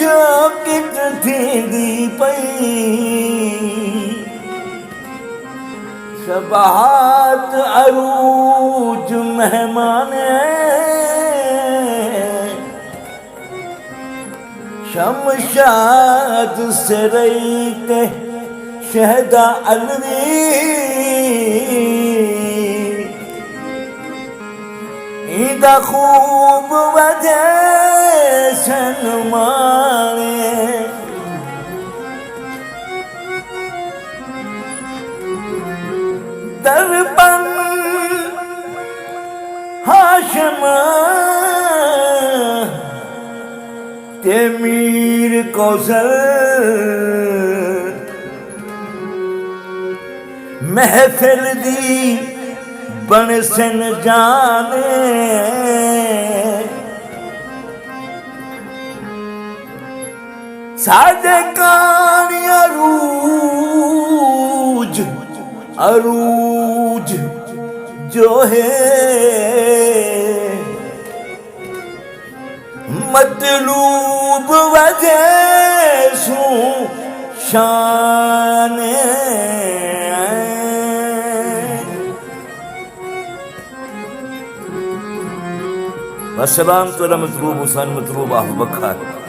जो किट थींदी पई शबात अरूज मेहमान शमशाद से रही के शहदा अलवी ईदा खूब वजे सनमाने दरपन हाशम ते मीर कौसर महफिल दी बन सन जाने सादे कानी अरूज अरूज जो है मतलूब वजह सू शान वसलाम तो मतलूब हुसैन मतलूब आह बखार